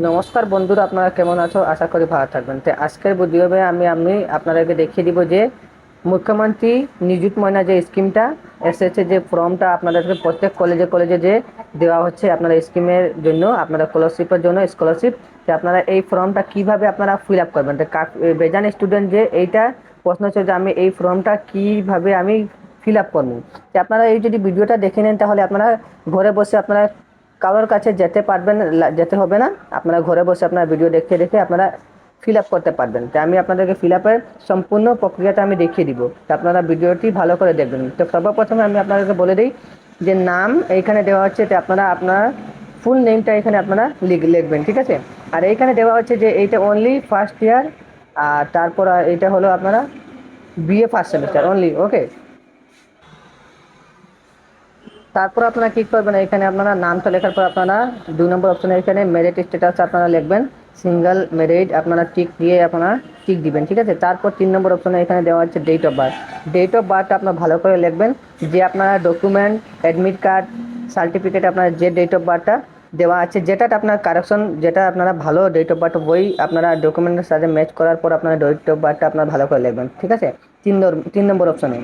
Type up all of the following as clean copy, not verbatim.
নমস্কার বন্ধুরা, আপনারা কেমন আছো? আশা করি ভালো থাকবেন। তো আজকের ভিডিওতে আমি আপনাদেরকে দেখিয়ে দিব যে মুখ্যমন্ত্রী নিযুত ময়না যে স্কিমটা এসেছে, যে ফর্মটা আপনাদেরকে প্রত্যেক কলেজে কলেজে যে দেওয়া হচ্ছে আপনারা স্কিমের জন্য, আপনারা স্কলারশিপের জন্য স্কলারশিপ। তো আপনারা এই ফর্মটা কিভাবে আপনারা ফিল আপ করবেন? তো বেজান স্টুডেন্ট যে এইটা প্রশ্ন হচ্ছে যে আমি এই ফর্মটা কিভাবে আমি ফিল আপ করবো। তো আপনারা এই যদি ভিডিওটা দেখে নেন তাহলে আপনারা ঘরে বসে আপনারা কারোর কাছে যেতে পারবেন, যেতে হবে না। আপনারা ঘরে বসে আপনারা ভিডিও দেখে দেখে আপনারা ফিল আপ করতে পারবেন। তো আমি আপনাদেরকে ফিল আপের সম্পূর্ণ প্রক্রিয়াটা আমি দেখিয়ে দিব। তো আপনারা ভিডিওটি ভালো করে দেখবেন। তো সর্বপ্রথমে আমি আপনাদেরকে বলে দিই যে নাম এইখানে দেওয়া হচ্ছে, তো আপনারা আপনার ফুল নেমটা এখানে আপনারা লিখবেন, ঠিক আছে। আর এইখানে দেওয়া হচ্ছে যে এইটা অনলি ফার্স্ট ইয়ার, আর তারপর এইটা হলো আপনারা বিএ ফার্স্ট সেমিস্টার অনলি, ওকে। তারপর আপনারা কি করবেন, এখানে আপনারা নামটা লেখার পর আপনারা 2 নম্বর অপশনে এখানে মেরিট স্ট্যাটাস আপনারা লিখবেন, সিঙ্গেল মেরিট আপনারা টিক দিয়ে আপনারা টিক দিবেন, ঠিক আছে। তারপর 3 নম্বর অপশনে এখানে দেওয়া হচ্ছে date of birth. Date of birth আপনারা ভালো করে লিখবেন, যে আপনারা ডকুমেন্ট, অ্যাডমিট কার্ড, সার্টিফিকেট আপনার যে ডেট অফ বার্থটা দেওয়া আছে, যেটা আপনার কারেকশন, যেটা আপনারা ভালো ডেট অফ বার্থ বই আপনারা ডকুমেন্টের সাথে ম্যাচ করার পর আপনারা ডেট অফ বার্থটা আপনারা ভালো করে লিখবেন, ঠিক আছে। 3 নম্বর অপশনে।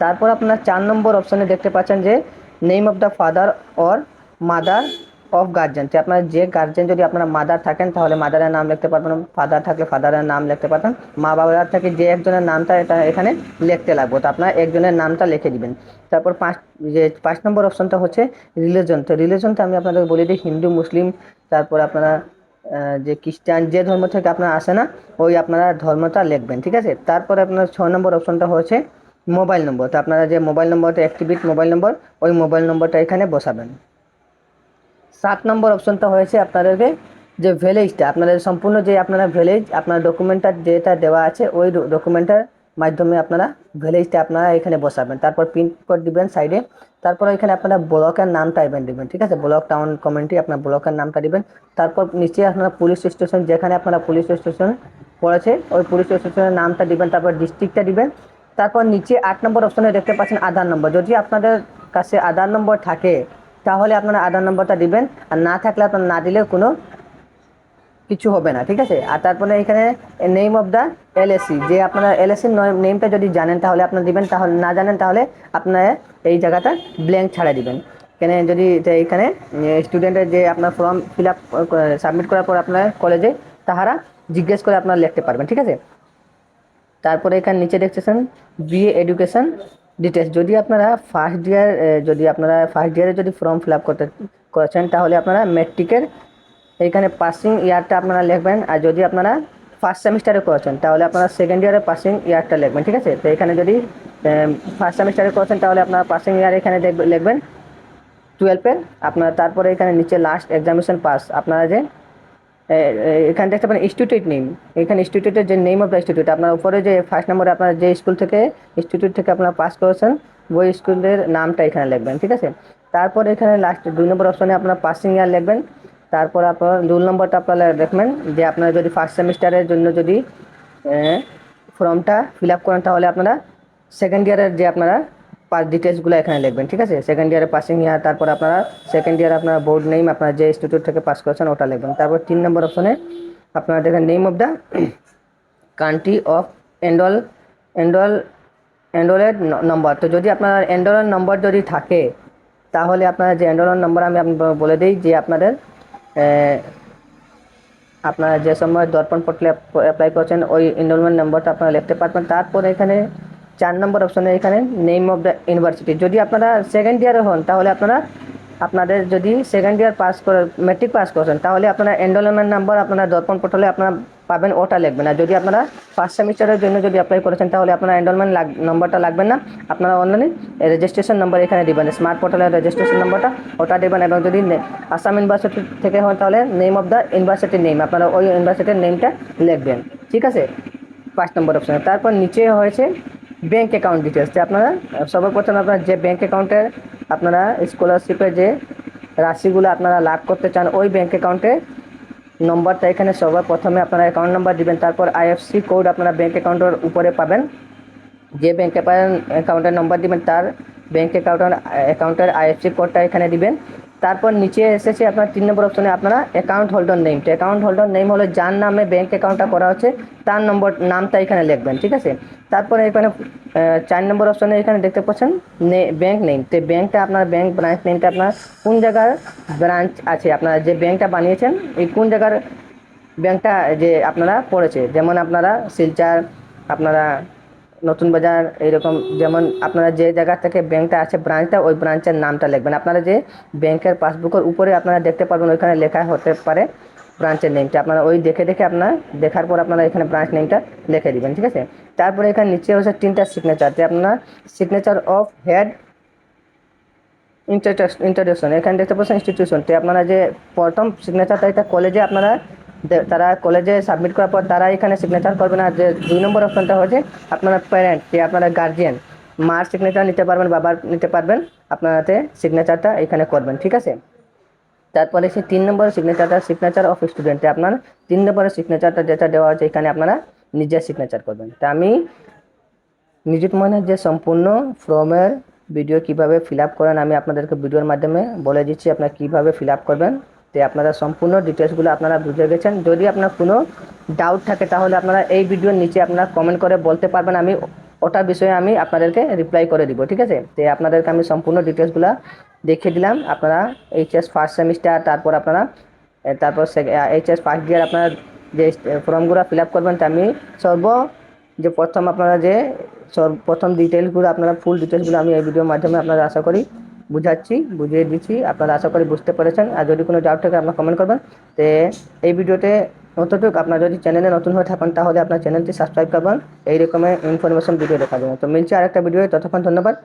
তারপর আপনার 4 নম্বর অপশনে দেখতে পাচ্ছেন যে name of the father or mother of guardian. যে আপনার যে গার্জেন, যদি আপনারা মাদার থাকেন তাহলে মাদারের নাম লিখতে পারবেন, ফাদার থাকলে ফাদারের নাম লিখতে পারবেন। মা বাবার থেকে যে একজনের নামটা এটা এখানে লিখতে লাগবে, তো আপনার একজনের নামটা লিখে দিবেন। তারপর 5 নম্বর অপশনটা হচ্ছে রিলিজন। তো রিলিজনটা আমি আপনাদের বলে দিই, হিন্দু, মুসলিম, তারপর আপনারা যে খ্রিস্টান, যে ধর্ম থেকে আপনারা আসে না ওই আপনারা ধর্মটা লিখবেন, ঠিক আছে। তারপরে আপনার 6 নম্বর অপশনটা হচ্ছে মোবাইল নম্বর। তো আপনারা যে মোবাইল নম্বরটা অ্যাক্টিভেট মোবাইল নম্বর, ওই মোবাইল নম্বরটা এখানে বসাবেন। 7 নম্বর অপশনটা হয়েছে আপনাদেরকে যে ভিলেজটা, আপনাদের সম্পূর্ণ যে আপনারা ভিলেজ আপনার ডকুমেন্টটা যেটা দেওয়া আছে ওই ডকুমেন্টের মাধ্যমে আপনারা ভিলেজটা আপনারা এখানে বসাবেন। তারপর পিন কোড দিবেন সাইডে। তারপর এখানে আপনারা ব্লকের নামটা এবেন দিবেন, ঠিক আছে। ব্লক, টাউন, কমিউনিটি আপনার ব্লকের নামটা দিবেন। তারপর নিচে আপনারা পুলিশ স্টেশন, যেখানে আপনারা পুলিশ স্টেশন পড়েছে ওই পুলিশ স্টেশনের নামটা দিবেন, তারপর ডিস্ট্রিক্টটা দিবেন। তারপর নিচে 8 নম্বর অপশনে দেখতে পাচ্ছেন আধার নম্বর। যদি আপনাদের কাছে আধার নম্বর থাকে তাহলে আপনারা আধার নম্বরটা দিবেন, আর না থাকলে আপনার না দিলেও কোনো কিছু হবে না, ঠিক আছে। আর তারপরে এখানে নেম অফ দ্য এলএসসি, যে আপনারা এলএসসির নেমটা যদি জানেন তাহলে আপনারা দিবেন, তাহলে না জানেন তাহলে আপনারা এই জায়গাটা ব্ল্যাঙ্ক ছাড়া দিবেন। এখানে যদি এইখানে স্টুডেন্টের যে আপনার ফর্ম ফিল আপ সাবমিট করার পর আপনার কলেজে তাহারা জিজ্ঞেস করে আপনারা লিখতে পারবেন, ঠিক আছে। তারপরে এখানে নিচে দেখতেছেন বিএ এডুকেশন ডিটেলস। যদি আপনারা ফার্স্ট ইয়ার, যদি আপনারা ফার্স্ট ইয়ারে যদি ফর্ম ফিল আপ করেছেন তাহলে আপনারা ম্যাট্রিকের এইখানে পাসিং ইয়ারটা আপনারা লিখবেন। আর যদি আপনারা ফার্স্ট সেমিস্টারে করেছেন তাহলে আপনারা সেকেন্ড ইয়ারে পাসিং ইয়ারটা লিখবেন, ঠিক আছে। তো এখানে যদি ফার্স্ট সেমিস্টারে করেছেন তাহলে আপনারা পাসিং ইয়ার এখানে লিখবেন 12-এর আপনারা। তারপরে এখানে নিচে লাস্ট এক্সামিনেশন পাস আপনারা যে এখানে দেখতে পারেন ইনস্টিটিউট নেম, এখানে ইনস্টিটিউটের যে নেম অফ দ্য ইনস্টিটিউট আপনার উপরে যে 1 নম্বরে আপনারা যে স্কুল থেকে ইনস্টিটিউট থেকে আপনারা পাস করেছেন ওই স্কুলের নামটা এখানে লিখবেন, ঠিক আছে। তারপর এখানে লাস্ট 2 নম্বর অপশনে আপনার পাসিং ইয়ার লিখবেন। তারপর আপনার 2 নম্বরটা আপনারা দেখবেন যে আপনারা যদি ফার্স্ট সেমিস্টারের জন্য যদি ফর্মটা ফিল আপ করেন তাহলে আপনারা সেকেন্ড ইয়ারের যে আপনারা পাস ডিটেলসগুলো এখানে লিখবেন, ঠিক আছে। সেকেন্ড ইয়ারে পাসিং ইয়ার, তারপর আপনারা সেকেন্ড ইয়ার আপনার বোর্ড নেম, আপনারা যে ইনস্টিটিউট থেকে পাস করেছেন ওটা লিখবেন। তারপর 3 নম্বর অপশনে আপনারা দেখেন name of the country of enroll enroll enrolled number. তো যদি আপনার এনরোল নম্বর যদি থাকে তাহলে আপনার যে এনরোল নম্বর আমি বলে দিই যে আপনাদের আপনারা যে সময় দর্পণ পোর্টালে অ্যাপ্লাই করছেন ওই এনরোলমেন্ট নম্বরটা আপনারা লিখতে পারবেন। তারপর এখানে 4 নম্বর অপশনে এখানে নেম অফ দ্য ইউনিভার্সিটি। যদি আপনারা সেকেন্ড ইয়ারে হন তাহলে আপনারা আপনাদের যদি সেকেন্ড ইয়ার পাস করে ম্যাট্রিক পাস করেছেন তাহলে আপনারা এনরোলমেন্ট নাম্বার আপনারা দর্পণ পোর্টালে আপনারা পাবেন, ওটা লিখবেন। আর যদি আপনারা ফার্স্ট সেমিস্টারের জন্য যদি অ্যাপ্লাই করেছেন তাহলে আপনারা এনরোলমেন্ট নম্বরটা লাগবেন না, আপনারা অনলাইনে রেজিস্ট্রেশন নম্বর এখানে দিবেন, স্মার্ট পোর্টালের রেজিস্ট্রেশন নম্বরটা ওটা দেবেন। এবং যদি আসাম ইউনিভার্সিটি থেকে হন তাহলে নেম অফ দ্য ইউনিভার্সিটির নেম আপনারা ওই ইউনিভার্সিটির নেমটা লিখবেন, ঠিক আছে। 5 নম্বর অপশানে তারপর নিচে হয়েছে ব্যাঙ্ক অ্যাকাউন্ট ডিটেলস। যে আপনারা সর্বপ্রথম আপনার যে ব্যাঙ্ক অ্যাকাউন্টে আপনারা স্কলারশিপের যে রাশিগুলো আপনারা লাভ করতে চান ওই ব্যাঙ্ক অ্যাকাউন্টে নম্বরটা এখানে সর্বপ্রথমে আপনারা অ্যাকাউন্ট নাম্বার দিবেন। তারপর আইএফসি কোড আপনারা ব্যাঙ্ক অ্যাকাউন্টের উপরে পাবেন, যে ব্যাঙ্ক অ্যাকাউন্টের নম্বর দিবেন তার ব্যাঙ্ক অ্যাকাউন্টের আইএফসি কোডটা এখানে দিবেন। তারপর নিচে এসেছে আপনার 3 নম্বর অপশনে আপনারা অ্যাকাউন্ট হোল্ডার নেম। তো অ্যাকাউন্ট হোল্ডার নেম হলো যার নামে ব্যাঙ্ক অ্যাকাউন্টটা করা হচ্ছে তার নামটা এখানে লিখবেন, ঠিক আছে। তারপরে এখানে 4 নম্বর অপশনে এখানে দেখতে পাচ্ছেন ব্যাঙ্ক নেম। তো ব্যাঙ্কটা আপনার ব্রাঞ্চ নেমটা আপনার কোন জায়গার ব্রাঞ্চ আছে, আপনারা যে ব্যাঙ্কটা বানিয়েছেন এই কোন জায়গার ব্যাঙ্কটা যে আপনারা পড়েছে, যেমন আপনারা শিলচর, আপনারা নতুন বাজার, এইরকম যেমন আপনারা যে জায়গা থেকে ব্যাঙ্কটা আছে ব্রাঞ্চটা, ওই ব্রাঞ্চের নামটা লিখবেন। আপনারা যে ব্যাংকের পাসবুকের উপরে আপনারা দেখতে পারবেন ওইখানে লেখা হতে পারে ব্রাঞ্চের নেমটা, আপনারা ওই দেখে আপনারা দেখার পর আপনারা এখানে ব্রাঞ্চ নেমটা লিখে দিবেন, ঠিক আছে। তারপরে এখানে নিচে হচ্ছে 3টা সিগনেচার, যে আপনারা সিগনেচার অফ হেড ইন্ট্রোডাকশন, এখানে দেখতে পাচ্ছেন ইনস্টিটিউশন। তো আপনারা যে প্রথম সিগনেচারটা এটা কলেজে আপনারা তারা কলেজে সাবমিট করার পর তারা এখানে সিগনেচার করবেন। আর যে 2 নম্বর অপশনটা হচ্ছে আপনারা প্যারেন্ট, যে আপনারা গার্জিয়ান, মার সিগনেচার নিতে পারবেন, বাবার নিতে পারবেন, আপনারাতে সিগনেচারটা এখানে করবেন, ঠিক আছে। তারপরে সে 3 নম্বর সিগনেচার অফ স্টুডেন্টে আপনার 3 নম্বরের সিগনেচারটা যেটা দেওয়া আছে এখানে আপনারা নিজের সিগনেচার করবেন। তা আমি নিযুত মইনের যে সম্পূর্ণ ফর্মের ভিডিও কিভাবে ফিল আপ করেন আমি আপনাদেরকে ভিডিওর মাধ্যমে বলে দিচ্ছি আপনারা কিভাবে ফিল আপ করবেন। তো আপনারা সম্পূর্ণ ডিটেলসগুলো আপনারা বুঝে গেছেন। যদি আপনার কোনো ডাউট থাকে তাহলে আপনারা এই ভিডিওর নিচে আপনারা কমেন্ট করে বলতে পারবেন, আমি ওটার বিষয়ে আমি আপনাদেরকে রিপ্লাই করে দিব, ঠিক আছে। তো আপনাদেরকে আমি সম্পূর্ণ ডিটেলসগুলো দেখিয়ে দিলাম। আপনারা এইচএস ফার্স্ট সেমিস্টার, তারপর আপনারা তারপর এইচএস ফার্স্ট ইয়ার আপনারা যে ফর্মগুলো ফিল আপ করবেন, তা আমি যে প্রথম আপনারা যে প্রথম ডিটেলসগুলো আপনারা ফুল ডিটেলসগুলো আমি এই ভিডিওর মাধ্যমে আপনারা আশা করি বুঝিয়ে দিচ্ছি, আপনারা আশা করি বুঝতে পেরেছেন। আর যদি কোনো ডাউট থাকে আপনারা কমেন্ট করবেন। তো এই ভিডিওতে অতটুকু, আপনারা যদি চ্যানেলে নতুন হয়ে থাকেন তাহলে আপনার চ্যানেলটি সাবস্ক্রাইব করবেন এই রকমের ইনফরমেশন ভিডিও দেখার জন্য। তো মিলছে আরেকটা ভিডিও, ততক্ষণ ধন্যবাদ।